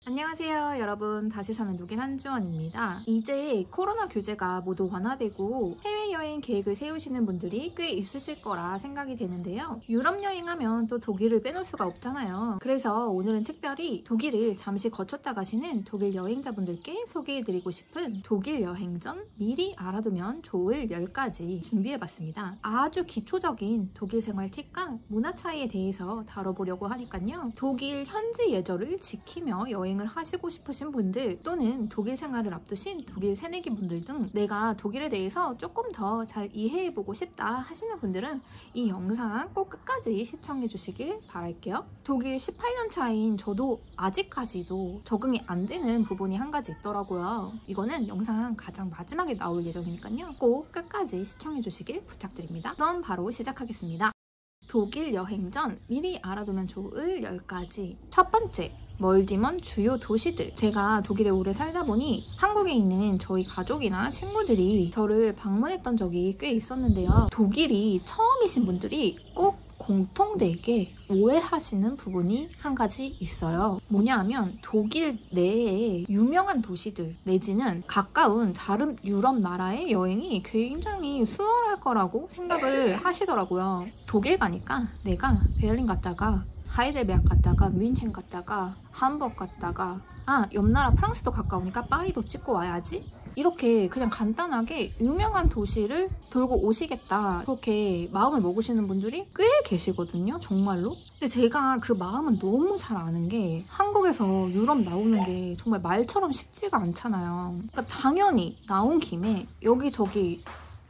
안녕하세요 여러분, 다시 사는 독일 한주원입니다. 이제 코로나 규제가 모두 완화되고 해외여행 계획을 세우시는 분들이 꽤 있으실 거라 생각이 되는데요. 유럽 여행하면 또 독일을 빼놓을 수가 없잖아요. 그래서 오늘은 특별히 독일을 잠시 거쳤다 가시는 독일 여행자분들께 소개해드리고 싶은 독일 여행 전 미리 알아두면 좋을 10가지 준비해봤습니다. 아주 기초적인 독일 생활 팁과 문화 차이에 대해서 다뤄보려고 하니까요. 독일 현지 예절을 지키며 여행을 하시고 싶으신 분들, 또는 독일 생활을 앞두신 독일 새내기 분들 등 내가 독일에 대해서 조금 더 잘 이해해보고 싶다 하시는 분들은 이 영상 꼭 끝까지 시청해 주시길 바랄게요. 독일 18년 차인 저도 아직까지도 적응이 안 되는 부분이 한 가지 있더라고요. 이거는 영상 가장 마지막에 나올 예정이니까요. 꼭 끝까지 시청해 주시길 부탁드립니다. 그럼 바로 시작하겠습니다. 독일 여행 전 미리 알아두면 좋을 10가지. 첫 번째, 멀디 먼 주요 도시들. 제가 독일에 오래 살다 보니 한국에 있는 저희 가족이나 친구들이 저를 방문했던 적이 꽤 있었는데요. 독일이 처음이신 분들이 꼭 공통되게 오해하시는 부분이 한 가지 있어요. 뭐냐 하면 독일 내에 유명한 도시들 내지는 가까운 다른 유럽 나라의 여행이 굉장히 수월할 거라고 생각을 하시더라고요. 독일 가니까 내가 베를린 갔다가 하이델베르크 갔다가 뮌헨 갔다가 함버그 갔다가 옆 나라 프랑스도 가까우니까 파리도 찍고 와야지, 이렇게 그냥 간단하게 유명한 도시를 돌고 오시겠다, 그렇게 마음을 먹으시는 분들이 꽤 계시거든요. 정말로. 근데 제가 그 마음은 너무 잘 아는 게, 한국에서 유럽 나오는 게 정말 말처럼 쉽지가 않잖아요. 그러니까 당연히 나온 김에 여기저기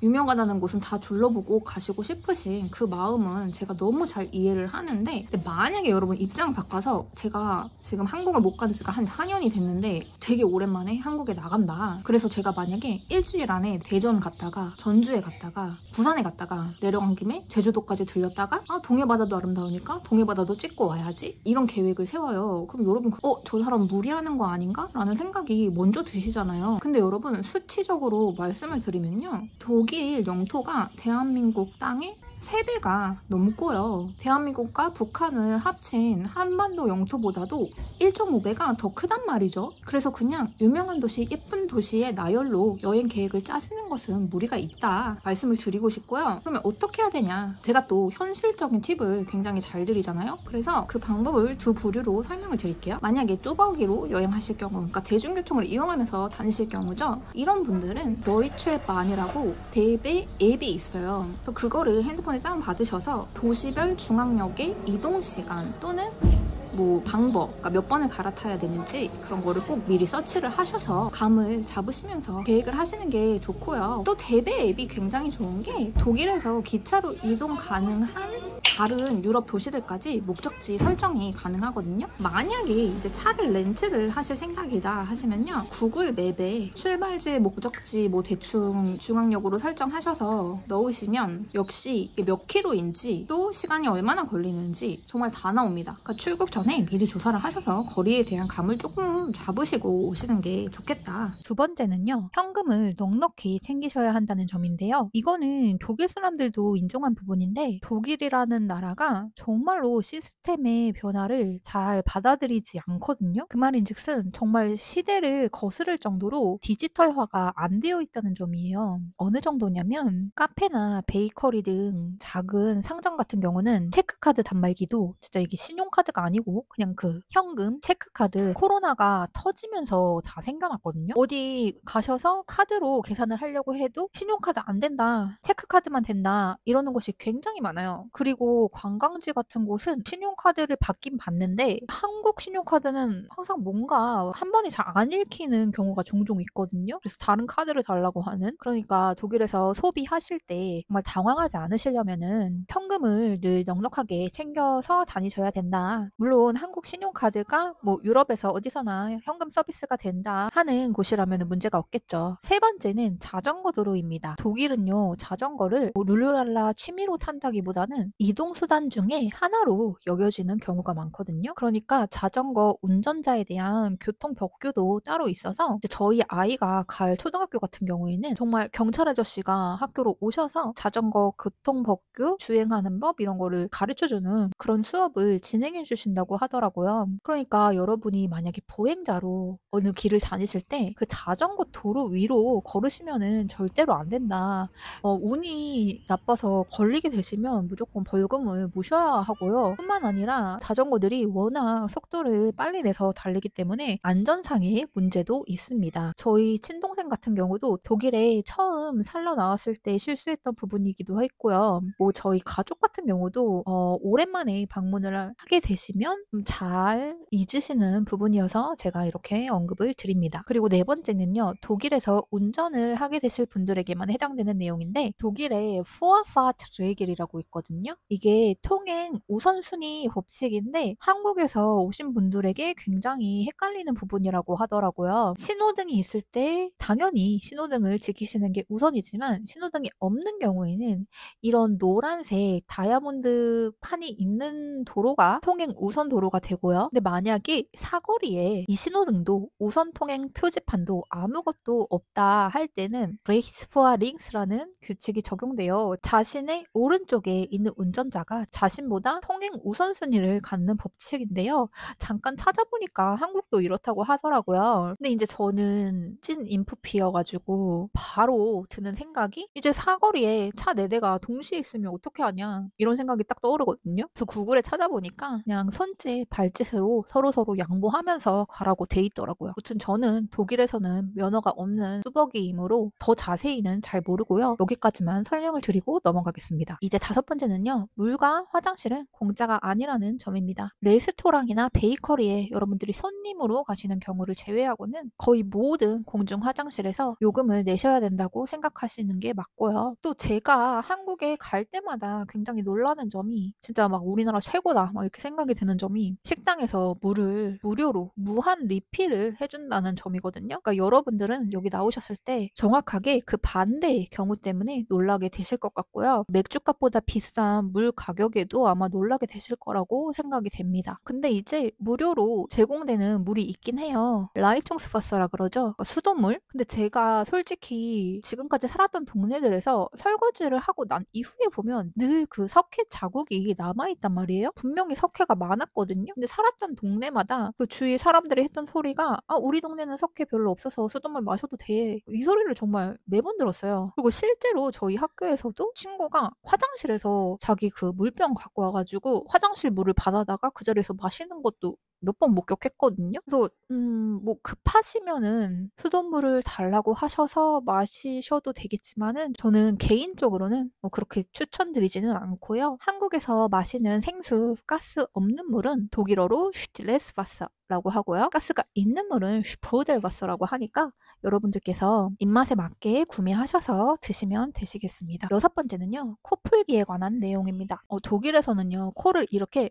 유명하다는 곳은 다 둘러보고 가시고 싶으신 그 마음은 제가 너무 잘 이해를 하는데, 근데 만약에 여러분 입장 바꿔서, 제가 지금 한국을 못 간 지가 한 4년이 됐는데 되게 오랜만에 한국에 나간다. 그래서 제가 만약에 일주일 안에 대전 갔다가 전주에 갔다가 부산에 갔다가 내려간 김에 제주도까지 들렸다가 동해바다도 아름다우니까 동해바다도 찍고 와야지, 이런 계획을 세워요. 그럼 여러분 저 사람 무리하는 거 아닌가? 라는 생각이 먼저 드시잖아요. 근데 여러분 수치적으로 말씀을 드리면요, 독일 영토가 대한민국 땅의 3배가 넘고요. 대한민국과 북한을 합친 한반도 영토보다도 1.5배가 더 크단 말이죠. 그래서 그냥 유명한 도시, 예쁜 도시의 나열로 여행 계획을 짜시는 것은 무리가 있다 말씀을 드리고 싶고요. 그러면 어떻게 해야 되냐? 제가 또 현실적인 팁을 굉장히 잘 드리잖아요. 그래서 그 방법을 두 부류로 설명을 드릴게요. 만약에 뚜벅이로 여행하실 경우, 그러니까 대중교통을 이용하면서 다니실 경우죠. 이런 분들은 도이츠바hn이라고 대배 앱이 있어요. 또 그거를 핸드폰에 다운받으셔서 도시별 중앙역의 이동시간 또는 방법, 그러니까 몇 번을 갈아타야 되는지 그런 거를 꼭 미리 서치를 하셔서 감을 잡으시면서 계획을 하시는 게 좋고요. 또 대배 앱이 굉장히 좋은 게, 독일에서 기차로 이동 가능한 다른 유럽 도시들까지 목적지 설정이 가능하거든요. 만약에 이제 차를 렌트를 하실 생각이다 하시면요, 구글 맵에 출발지, 목적지 대충 중앙역으로 설정하셔서 넣으시면 역시 몇 킬로인지 또 시간이 얼마나 걸리는지 정말 다 나옵니다. 그러니까 출국 전에 미리 조사를 하셔서 거리에 대한 감을 조금 잡으시고 오시는 게 좋겠다. 두 번째는요, 현금을 넉넉히 챙기셔야 한다는 점인데요. 이거는 독일 사람들도 인정한 부분인데, 독일이라는 나라가 정말로 시스템의 변화를 잘 받아들이지 않거든요. 그 말인즉슨 정말 시대를 거스를 정도로 디지털화가 안 되어 있다는 점이에요. 어느 정도냐면 카페나 베이커리 등 작은 상점 같은 경우는 체크카드 단말기도 진짜 이게 신용카드가 아니고 그냥 그 현금 체크카드, 코로나가 터지면서 다 생겨났거든요. 어디 가셔서 카드로 계산을 하려고 해도 신용카드 안 된다, 체크카드만 된다, 이러는 것이 굉장히 많아요. 그리고 관광지 같은 곳은 신용카드를 받긴 받는데 한국 신용카드는 항상 뭔가 한 번에 잘 안 읽히는 경우가 종종 있거든요. 그래서 다른 카드를 달라고 하는. 그러니까 독일에서 소비하실 때 정말 당황하지 않으시려면은 현금을 늘 넉넉하게 챙겨서 다니셔야 된다. 물론 한국 신용카드가 유럽에서 어디서나 현금 서비스가 된다 하는 곳이라면 문제가 없겠죠. 세 번째는 자전거 도로입니다. 독일은요, 자전거를 룰루랄라 취미로 탄다기보다는 이동 이동수단 중에 하나로 여겨지는 경우가 많거든요. 그러니까 자전거 운전자에 대한 교통법규도 따로 있어서 이제 저희 아이가 갈 초등학교 같은 경우에는 정말 경찰 아저씨가 학교로 오셔서 자전거 교통법규, 주행하는 법 이런 거를 가르쳐주는 그런 수업을 진행해 주신다고 하더라고요. 그러니까 여러분이 만약에 보행자로 어느 길을 다니실 때 그 자전거 도로 위로 걸으시면은 절대로 안 된다. 운이 나빠서 걸리게 되시면 무조건 벌금을 무셔야 하고요. 뿐만 아니라 자전거들이 워낙 속도를 빨리 내서 달리기 때문에 안전상의 문제도 있습니다. 저희 친동생 같은 경우도 독일에 처음 살러 나왔을 때 실수했던 부분이기도 했고요. 뭐 저희 가족 같은 경우도 오랜만에 방문을 하게 되시면 잘 잊으시는 부분이어서 제가 이렇게 언급을 드립니다. 그리고 네 번째는요. 독일에서 운전을 하게 되실 분들에게만 해당되는 내용인데 독일에 Vorfahrtregel이라고 있거든요. 이게 통행 우선순위 법칙인데 한국에서 오신 분들에게 굉장히 헷갈리는 부분이라고 하더라고요. 신호등이 있을 때 당연히 신호등을 지키시는 게 우선이지만 신호등이 없는 경우에는 이런 노란색 다이아몬드 판이 있는 도로가 통행 우선 도로가 되고요. 근데 만약에 사거리에 이 신호등도 우선 통행 표지판도 아무것도 없다 할 때는 Rechts vor links라는 규칙이 적용되어 자신의 오른쪽에 있는 운전자가 자신보다 통행 우선순위를 갖는 법칙인데요. 잠깐 찾아보니까 한국도 이렇다고 하더라고요. 근데 이제 저는 찐 인프피여가지고 바로 드는 생각이 이제 사거리에 차 4대가 동시에 있으면 어떻게 하냐 이런 생각이 딱 떠오르거든요. 그래서 구글에 찾아보니까 그냥 손짓, 발짓으로 서로서로 양보하면서 가라고 돼 있더라고요. 아무튼 저는 독일에서는 면허가 없는 뚜벅이이므로 더 자세히는 잘 모르고요. 여기까지만 설명을 드리고 넘어가겠습니다. 이제 5번째는요. 물과 화장실은 공짜가 아니라는 점입니다. 레스토랑이나 베이커리에 여러분들이 손님으로 가시는 경우를 제외하고는 거의 모든 공중 화장실에서 요금을 내셔야 된다고 생각하시는 게 맞고요. 또 제가 한국에 갈 때마다 굉장히 놀라는 점이 진짜 막 우리나라 최고다 막 이렇게 생각이 드는 점이 식당에서 물을 무료로 무한 리필을 해준다는 점이거든요. 그러니까 여러분들은 여기 나오셨을 때 정확하게 그 반대의 경우 때문에 놀라게 되실 것 같고요. 맥주값보다 비싼 물 가격에도 아마 놀라게 되실 거라고 생각이 됩니다. 근데 이제 무료로 제공되는 물이 있긴 해요. 라이총스파서라 그러죠. 그러니까 수돗물. 근데 제가 솔직히 지금까지 살았던 동네들에서 설거지를 하고 난 이후에 보면 늘 그 석회 자국이 남아있단 말이에요. 분명히 석회가 많았거든요. 근데 살았던 동네마다 그 주위 사람들이 했던 소리가 우리 동네는 석회 별로 없어서 수돗물 마셔도 돼. 이 소리를 정말 매번 들었어요. 그리고 실제로 저희 학교에서도 친구가 화장실에서 자기 그 물병 갖고 와가지고 화장실 물을 받아다가 그 자리에서 마시는 것도 몇 번 목격했거든요. 그래서 뭐 급하시면은 수돗물을 달라고 하셔서 마시셔도 되겠지만은 저는 개인적으로는 뭐 그렇게 추천드리지는 않고요. 한국에서 마시는 생수, 가스 없는 물은 독일어로 슈틸레스바서라고 하고요. 가스가 있는 물은 슈프로델바서라고 하니까 여러분들께서 입맛에 맞게 구매하셔서 드시면 되시겠습니다. 6번째는요. 코풀기에 관한 내용입니다. 독일에서는요. 코를 이렇게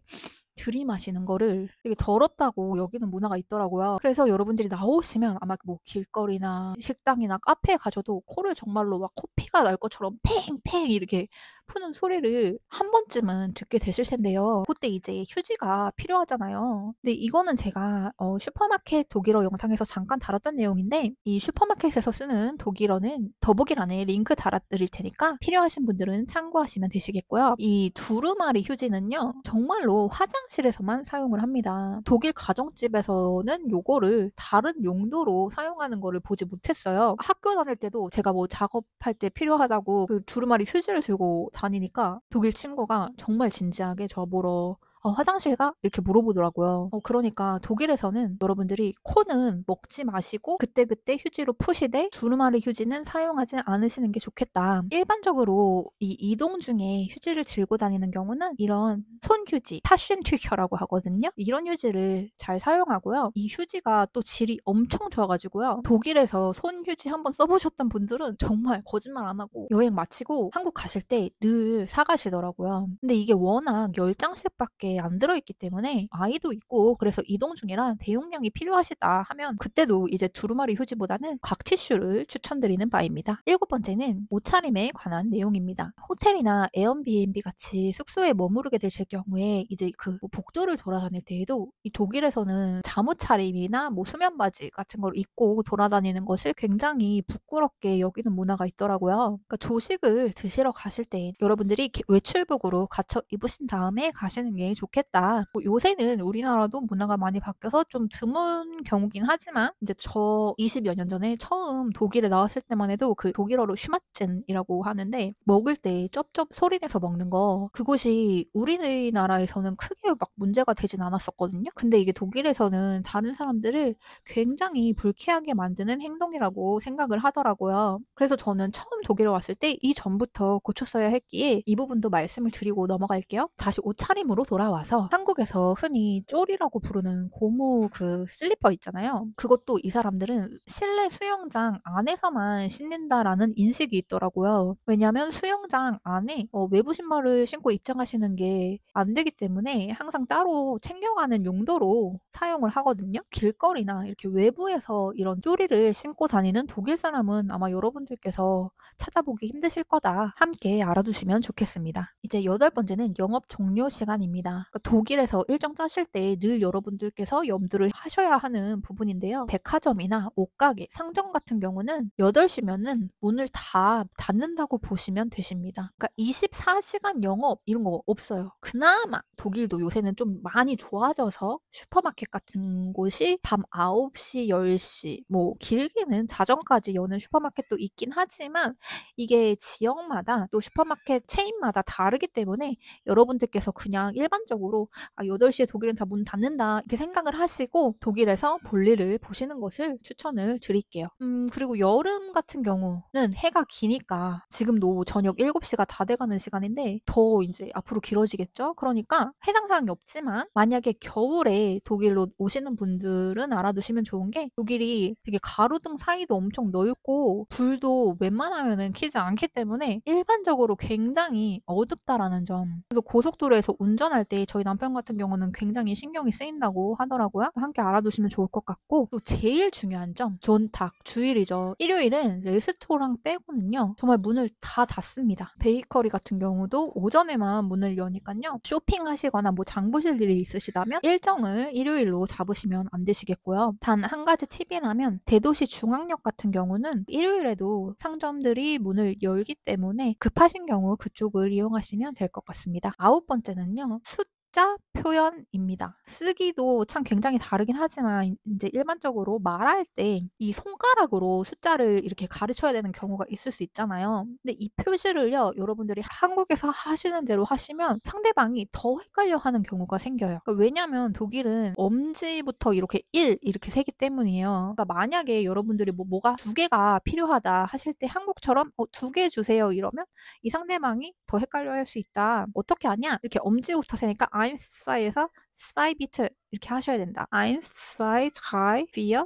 들이마시는 거를 되게 더럽다고 여기는 문화가 있더라고요. 그래서 여러분들이 나오시면 아마 뭐 길거리나 식당이나 카페에 가셔도 코를 정말로 막 코피가 날 것처럼 팽팽 이렇게 푸는 소리를 한 번쯤은 듣게 되실 텐데요. 그때 이제 휴지가 필요하잖아요. 근데 이거는 제가 슈퍼마켓 독일어 영상에서 잠깐 다뤘던 내용인데 이 슈퍼마켓에서 쓰는 독일어는 더보기란에 링크 달아드릴 테니까 필요하신 분들은 참고하시면 되시겠고요. 이 두루마리 휴지는요. 정말로 화장실에서만 사용을 합니다. 독일 가정집에서는 요거를 다른 용도로 사용하는 거를 보지 못했어요. 학교 다닐 때도 제가 뭐 작업할 때 필요하다고 그 두루마리 휴지를 들고 다니니까 독일 친구가 정말 진지하게 저보러 화장실 가? 이렇게 물어보더라고요. 그러니까 독일에서는 여러분들이 코는 먹지 마시고 그때그때 휴지로 푸시되 두루마리 휴지는 사용하지 않으시는 게 좋겠다. 일반적으로 이 이동 중에 휴지를 들고 다니는 경우는 이런 손휴지, 타쉔튜혀라고 하거든요. 이런 휴지를 잘 사용하고요. 이 휴지가 또 질이 엄청 좋아가지고요. 독일에서 손휴지 한번 써보셨던 분들은 정말 거짓말 안 하고 여행 마치고 한국 가실 때 늘 사가시더라고요. 근데 이게 워낙 10장씩밖에 밖에 안 들어있기 때문에 아이도 있고 그래서 이동 중이라 대용량이 필요하시다 하면 그때도 이제 두루마리 휴지보다는 각 티슈를 추천드리는 바입니다. 7번째는 옷차림에 관한 내용입니다. 호텔이나 에어비앤비 같이 숙소에 머무르게 되실 경우에 이제 그 복도를 돌아다닐 때에도 이 독일에서는 잠옷 차림이나 수면 바지 같은 걸 입고 돌아다니는 것을 굉장히 부끄럽게 여기는 문화가 있더라고요. 그러니까 조식을 드시러 가실 때 여러분들이 외출복으로 갖춰 입으신 다음에 가시는 게 좋겠다. 요새는 우리나라도 문화가 많이 바뀌어서 좀 드문 경우긴 하지만 이제 저 20여 년 전에 처음 독일에 나왔을 때만 해도 그 독일어로 슈마쨘이라고 하는데 먹을 때 쩝쩝 소리내서 먹는 거 그것이 우리나라에서는 크게 막 문제가 되진 않았었거든요. 근데 이게 독일에서는 다른 사람들을 굉장히 불쾌하게 만드는 행동이라고 생각을 하더라고요. 그래서 저는 처음 독일에 왔을 때 이전부터 고쳤어야 했기에 이 부분도 말씀을 드리고 넘어갈게요. 다시 옷차림으로 돌아와서 한국에서 흔히 쫄이라고 부르는 고무 그 슬리퍼 있잖아요. 그것도 이 사람들은 실내 수영장 안에서만 신는다라는 인식이 있더라고요. 왜냐하면 수영장 안에 외부 신발을 신고 입장하시는 게 안 되기 때문에 항상 따로 챙겨가는 용도로 사용을 하거든요. 길거리나 이렇게 외부에서 이런 쪼리를 신고 다니는 독일 사람은 아마 여러분들께서 찾아보기 힘드실 거다. 함께 알아두시면 좋겠습니다. 이제 8번째는 영업 종료 시간입니다. 그러니까 독일에서 일정 짜실 때 늘 여러분들께서 염두를 하셔야 하는 부분인데요. 백화점이나 옷가게, 상점 같은 경우는 8시면은 문을 다 닫는다고 보시면 되십니다. 그러니까 24시간 영업 이런 거 없어요. 그나마 독일도 요새는 좀 많이 좋아져서 슈퍼마켓 같은 곳이 밤 9시, 10시 길게는 자정까지 여는 슈퍼마켓도 있긴 하지만 이게 지역마다 또 슈퍼마켓 체인마다 다르기 때문에 여러분들께서 그냥 일반적으로 8시에 독일은 다 문 닫는다 이렇게 생각을 하시고 독일에서 볼일을 보시는 것을 추천을 드릴게요. 그리고 여름 같은 경우는 해가 기니까 지금도 저녁 7시가 다 돼가는 시간인데 더 이제 앞으로 길어지겠죠? 그러니까 해당 사항이 없지만 만약에 겨울에 독일로 오시는 분들은 알아두시면 좋은 게 독일이 되게 가로등 사이도 엄청 넓고 불도 웬만하면은 켜지 않기 때문에 일반적으로 굉장히 어둡다라는 점. 그래서 고속도로에서 운전할 때 저희 남편 같은 경우는 굉장히 신경이 쓰인다고 하더라고요. 함께 알아두시면 좋을 것 같고 또 제일 중요한 점 존탁 주일이죠. 일요일은 레스토랑 빼고는요 정말 문을 다 닫습니다. 베이커리 같은 경우도 오전에만 문을 여니까요 쇼핑하시거나 장 보실 일이 있으시다면 일정을 일요일로 잡으시면 안 되시겠고요. 단 한 가지 팁이라면 대도시 중앙역 같은 경우는 일요일에도 상점들이 문을 열기 때문에 급하신 경우 그쪽을 이용하시면 될 것 같습니다. 9번째는요. 숫자 표현입니다. 쓰기도 참 굉장히 다르긴 하지만 이제 일반적으로 말할 때 이 손가락으로 숫자를 이렇게 가르쳐야 되는 경우가 있을 수 있잖아요. 근데 이 표시를요. 여러분들이 한국에서 하시는 대로 하시면 상대방이 더 헷갈려하는 경우가 생겨요. 그러니까 왜냐면 독일은 엄지부터 이렇게 1 이렇게 세기 때문이에요. 그러니까 만약에 여러분들이 뭐가 2개가 필요하다 하실 때 한국처럼 2개 주세요 이러면 이 상대방이 더 헷갈려할 수 있다. 어떻게 하냐? 이렇게 엄지부터 세니까 1, 2에서 2 bitte 이렇게 하셔야 된다. 1, 2, 3, 4.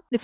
근데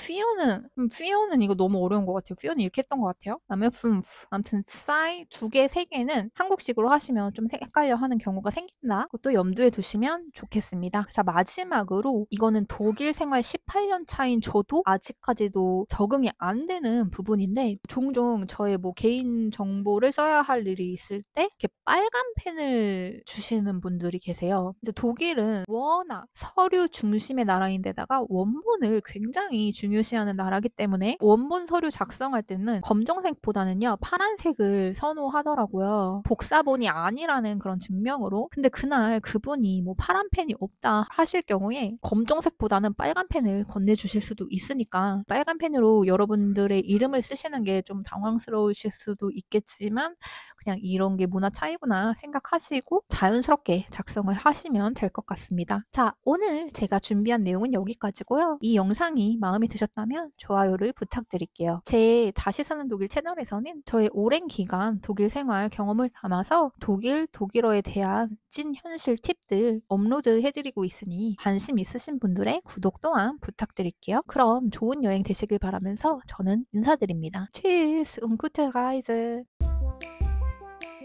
4는 이거 너무 어려운 것 같아요. 4는 이렇게 했던 것 같아요. 그다음에 5. 아무튼 2개, 3개는 한국식으로 하시면 좀 헷갈려하는 경우가 생긴다. 그것도 염두에 두시면 좋겠습니다. 자, 마지막으로 이거는 독일 생활 18년 차인 저도 아직까지도 적응이 안 되는 부분인데 종종 저의 개인 정보를 써야 할 일이 있을 때 이렇게 빨간 펜을 주시는 분들이 계세요. 이제 독일은 워낙 서류 중심의 나라인데다가 원본을 굉장히 중요시하는 나라기 때문에 원본 서류 작성할 때는 검정색보다는요 파란색을 선호하더라고요. 복사본이 아니라는 그런 증명으로. 근데 그날 그분이 파란 펜이 없다 하실 경우에 검정색보다는 빨간 펜을 건네주실 수도 있으니까 빨간 펜으로 여러분들의 이름을 쓰시는 게 좀 당황스러우실 수도 있겠지만 그냥 이런 게 문화 차이구나 생각하시고 자연스럽게 작성을 하시면 될 것 같습니다. 자, 오늘 제가 준비한 내용은 여기까지고요. 이 영상이 마음에 드셨다면 좋아요를 부탁드릴게요. 제 다시 사는 독일 채널에서는 저의 오랜 기간 독일 생활 경험을 담아서 독일어에 대한 찐 현실 팁들 업로드 해드리고 있으니 관심 있으신 분들의 구독 또한 부탁드릴게요. 그럼 좋은 여행 되시길 바라면서 저는 인사드립니다. Tschüss und gute Reise.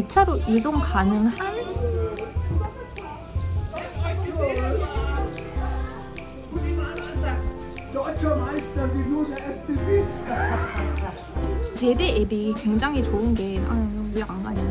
차로 이동 가능한 Deutscher Meister wie nur der FCB. 대대 앱이 굉장히 좋은 게 왜 안 가냐.